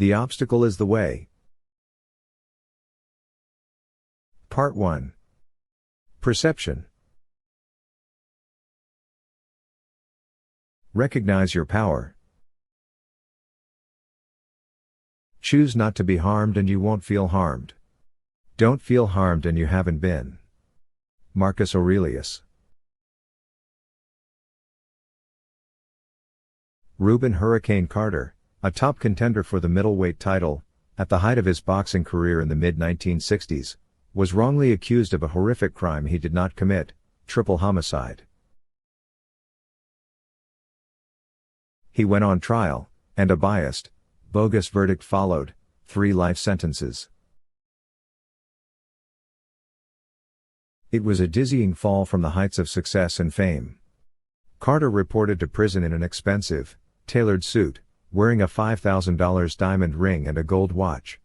The obstacle is the way. Part 1. Perception. Recognize your power. Choose not to be harmed and you won't feel harmed. Don't feel harmed and you haven't been. Marcus Aurelius. Rubin Hurricane Carter, a top contender for the middleweight title, at the height of his boxing career in the mid-1960s, was wrongly accused of a horrific crime he did not commit, triple homicide. He went on trial, and a biased, bogus verdict followed, 3 life sentences. It was a dizzying fall from the heights of success and fame. Carter reported to prison in an expensive, tailored suit, wearing a $5,000 diamond ring and a gold watch.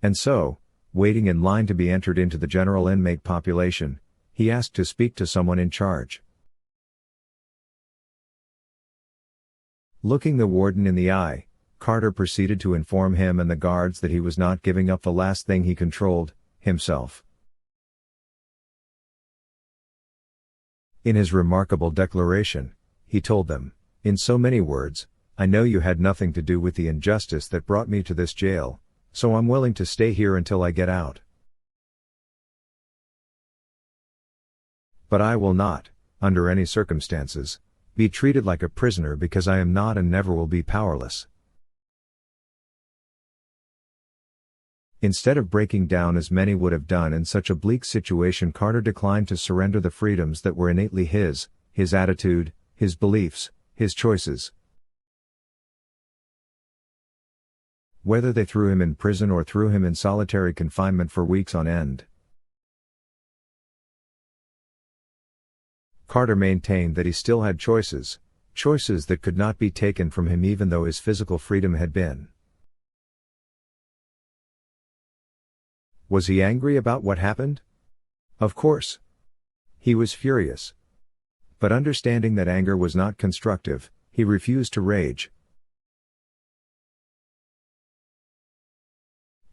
And so, waiting in line to be entered into the general inmate population, he asked to speak to someone in charge. Looking the warden in the eye, Carter proceeded to inform him and the guards that he was not giving up the last thing he controlled, himself. In his remarkable declaration, he told them, in so many words, "I know you had nothing to do with the injustice that brought me to this jail, so I'm willing to stay here until I get out. But I will not, under any circumstances, be treated like a prisoner because I am not and never will be powerless." Instead of breaking down as many would have done in such a bleak situation, Carter declined to surrender the freedoms that were innately his attitude, his beliefs, his choices. Whether they threw him in prison or threw him in solitary confinement for weeks on end, Carter maintained that he still had choices that could not be taken from him even though his physical freedom had been. Was he angry about what happened? Of course. He was furious. But understanding that anger was not constructive, he refused to rage.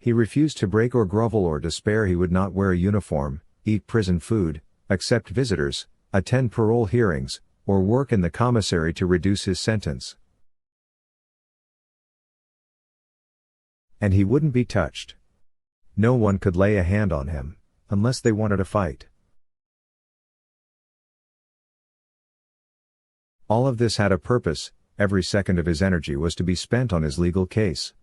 He refused to break or grovel or despair. He would not wear a uniform, eat prison food, accept visitors, attend parole hearings, or work in the commissary to reduce his sentence. And he wouldn't be touched. No one could lay a hand on him, unless they wanted a fight. All of this had a purpose. Every second of his energy was to be spent on his legal case.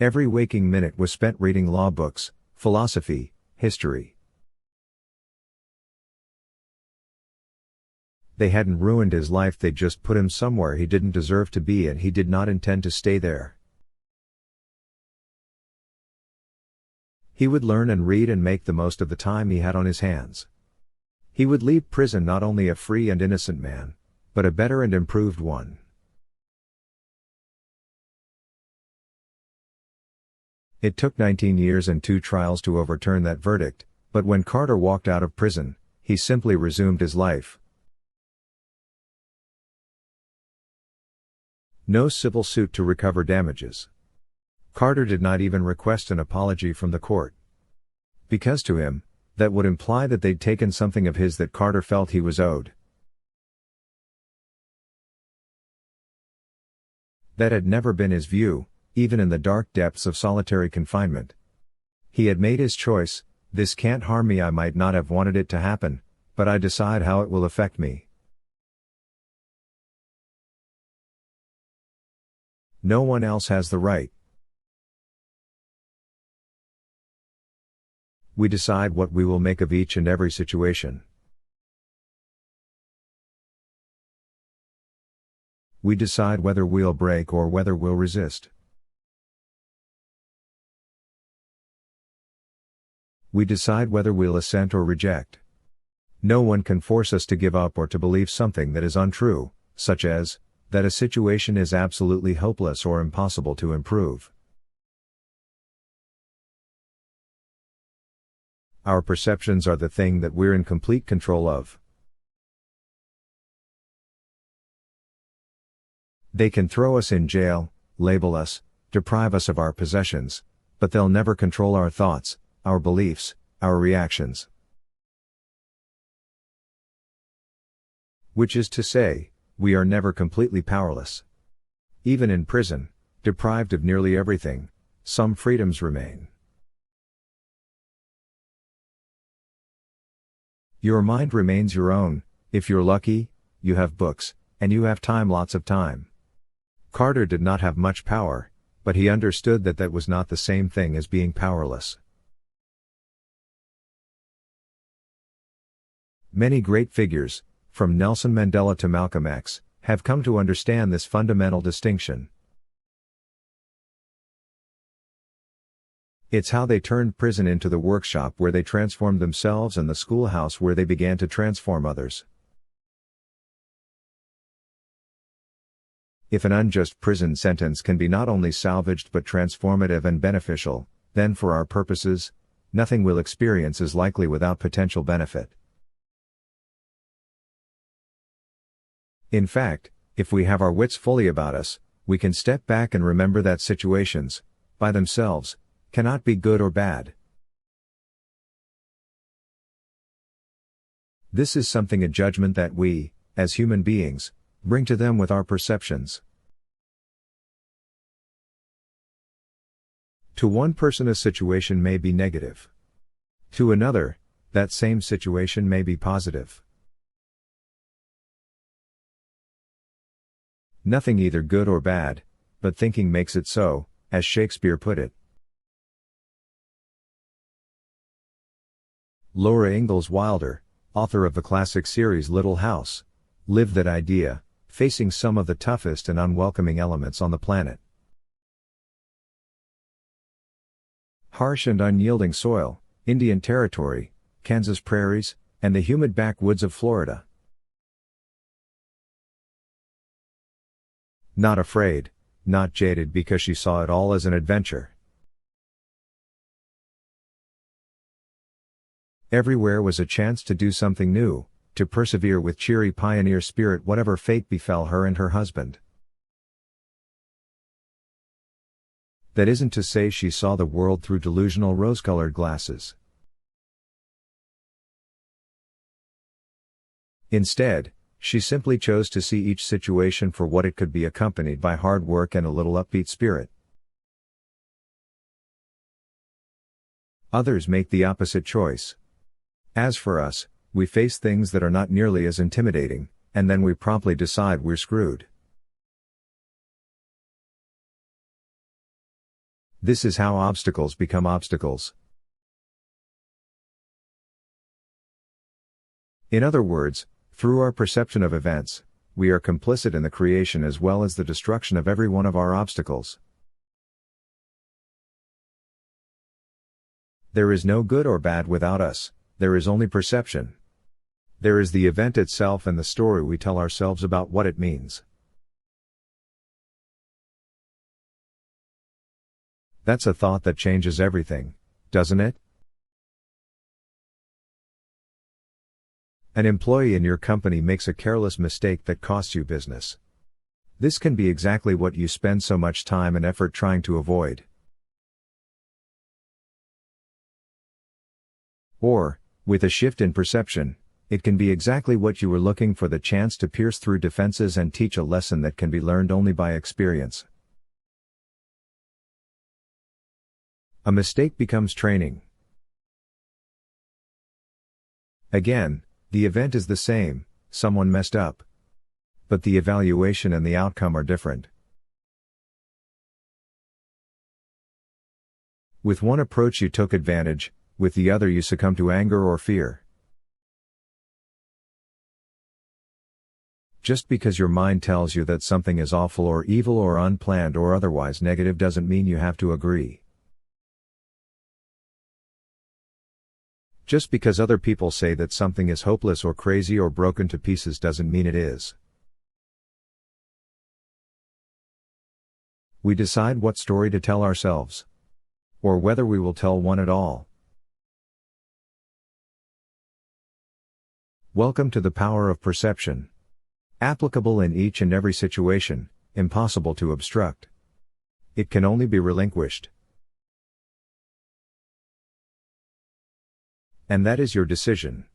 Every waking minute was spent reading law books, philosophy, history. They hadn't ruined his life, they'd just put him somewhere he didn't deserve to be, and he did not intend to stay there. He would learn and read and make the most of the time he had on his hands. He would leave prison not only a free and innocent man, but a better and improved one. It took 19 years and 2 trials to overturn that verdict, but when Carter walked out of prison, he simply resumed his life. No civil suit to recover damages. Carter did not even request an apology from the court. Because to him, that would imply that they'd taken something of his that Carter felt he was owed. That had never been his view, even in the dark depths of solitary confinement. He had made his choice. This can't harm me. I might not have wanted it to happen, but I decide how it will affect me. No one else has the right. We decide what we will make of each and every situation. We decide whether we'll break or whether we'll resist. We decide whether we'll assent or reject. No one can force us to give up or to believe something that is untrue, such as, that a situation is absolutely hopeless or impossible to improve. Our perceptions are the thing that we're in complete control of. They can throw us in jail, label us, deprive us of our possessions, but they'll never control our thoughts, our beliefs, our reactions. Which is to say, we are never completely powerless. Even in prison, deprived of nearly everything, some freedoms remain. Your mind remains your own. If you're lucky, you have books, and you have time, lots of time. Carter did not have much power, but he understood that that was not the same thing as being powerless. Many great figures, from Nelson Mandela to Malcolm X, have come to understand this fundamental distinction. It's how they turned prison into the workshop where they transformed themselves and the schoolhouse where they began to transform others. If an unjust prison sentence can be not only salvaged but transformative and beneficial, then for our purposes, nothing we'll experience is likely without potential benefit. In fact, if we have our wits fully about us, we can step back and remember that situations, by themselves, cannot be good or bad. This is a judgment that we, as human beings, bring to them with our perceptions. To one person a situation may be negative. To another, that same situation may be positive. Nothing either good or bad, but thinking makes it so, as Shakespeare put it. Laura Ingalls Wilder, author of the classic series Little House, lived that idea, facing some of the toughest and unwelcoming elements on the planet. Harsh and unyielding soil, Indian Territory, Kansas prairies, and the humid backwoods of Florida. Not afraid, not jaded because she saw it all as an adventure. Everywhere was a chance to do something new, to persevere with cheery pioneer spirit whatever fate befell her and her husband. That isn't to say she saw the world through delusional rose-colored glasses. Instead, she simply chose to see each situation for what it could be, accompanied by hard work and a little upbeat spirit. Others make the opposite choice. As for us, we face things that are not nearly as intimidating, and then we promptly decide we're screwed. This is how obstacles become obstacles. In other words, through our perception of events, we are complicit in the creation as well as the destruction of every one of our obstacles. There is no good or bad without us, there is only perception. There is the event itself and the story we tell ourselves about what it means. That's a thought that changes everything, doesn't it? An employee in your company makes a careless mistake that costs you business. This can be exactly what you spend so much time and effort trying to avoid. Or, with a shift in perception, it can be exactly what you were looking for, the chance to pierce through defenses and teach a lesson that can be learned only by experience. A mistake becomes training. Again, the event is the same, someone messed up. But the evaluation and the outcome are different. With one approach you took advantage, with the other you succumb to anger or fear. Just because your mind tells you that something is awful or evil or unplanned or otherwise negative doesn't mean you have to agree. Just because other people say that something is hopeless or crazy or broken to pieces doesn't mean it is. We decide what story to tell ourselves. Or whether we will tell one at all. Welcome to the power of perception. Applicable in each and every situation, impossible to obstruct. It can only be relinquished. And that is your decision.